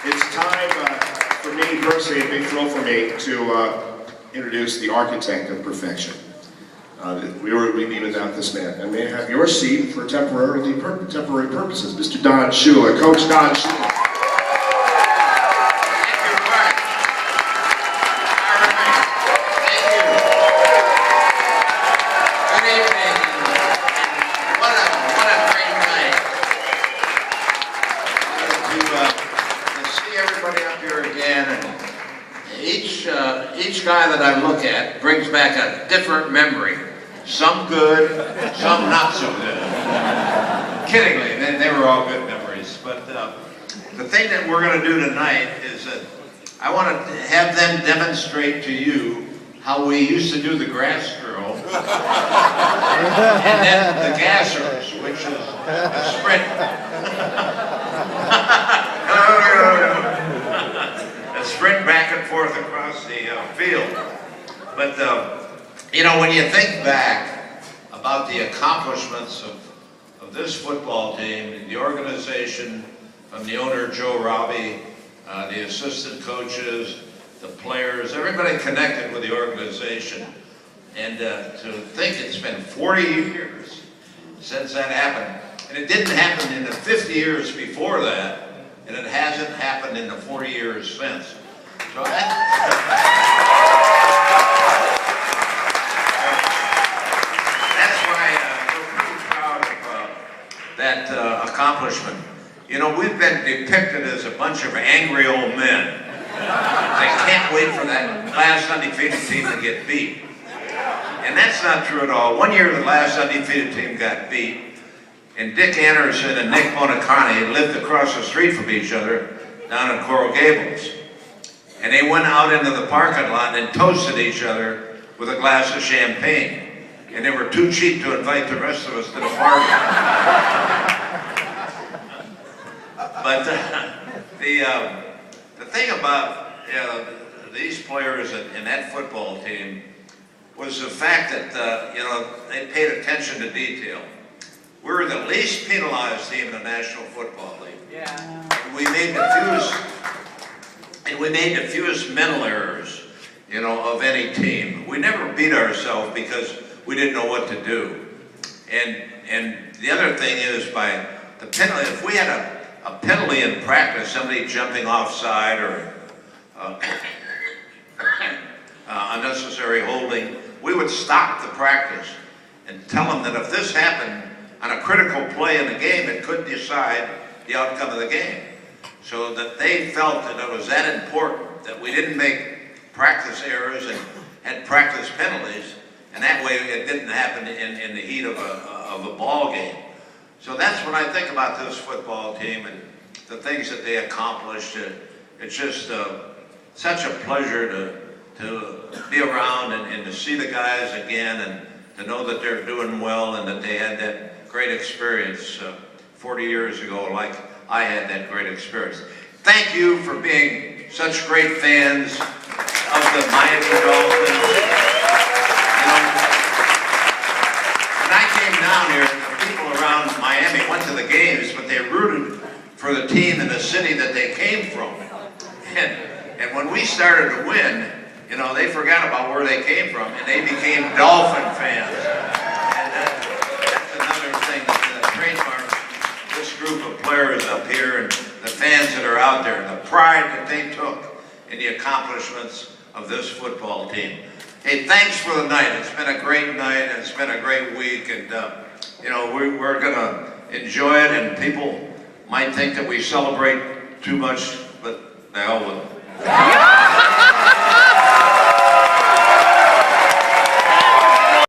It's time for me, personally, a big thrill for me to introduce the architect of perfection. We would be without this man. And may I have your seat for temporary purposes, Mr. Don Shula, Coach Don Shula. Each guy that I look at brings back a different memory. Some good, some not so good. Kiddingly, they were all good memories. But the thing that we're going to do tonight is that I want to have them demonstrate to you how we used to do the grass drill, and then the gassers, which is a sprint. Sprint back and forth across the field. But, you know, when you think back about the accomplishments of this football team, the organization, from the owner, Joe Robbie, the assistant coaches, the players, everybody connected with the organization. And to think it's been 40 years since that happened. And it didn't happen in the 50 years before that. And it hasn't happened in the 40 years since. So that's why we're pretty proud of that accomplishment. You know, we've been depicted as a bunch of angry old men. They can't wait for that last undefeated team to get beat. And that's not true at all. One year the last undefeated team got beat, and Dick Anderson and Nick Bonacani lived across the street from each other down in Coral Gables. And they went out into the parking lot and toasted each other with a glass of champagne. And they were too cheap to invite the rest of us to the party. But the thing about these players and that football team was the fact that they paid attention to detail. We were the least penalized team in the National Football League. Yeah. We made the fewest mental errors, of any team. We never beat ourselves because we didn't know what to do. And the other thing is, by the penalty, if we had a penalty in practice, somebody jumping offside or unnecessary holding, we would stop the practice and tell them that if this happened on a critical play in the game, it could decide the outcome of the game. So that they felt that it was that important that we didn't make practice errors and had practice penalties, and that way it didn't happen in the heat of a ball game. So that's when I think about this football team and the things that they accomplished. It's just such a pleasure to be around and to see the guys again, and to know that they're doing well and that they had that great experience 40 years ago, like I had that great experience. Thank you for being such great fans of the Miami Dolphins. When I came down here, the people around Miami went to the games, but they rooted for the team in the city that they came from. And when we started to win, they forgot about where they came from, and they became Dolphin fans. And that's another thing that trademarks this group of players up here and the fans that are out there, and the pride that they took in the accomplishments of this football team. Hey, thanks for the night. It's been a great night, and it's been a great week, and we're going to enjoy it, and people might think that we celebrate too much, but the hell with it.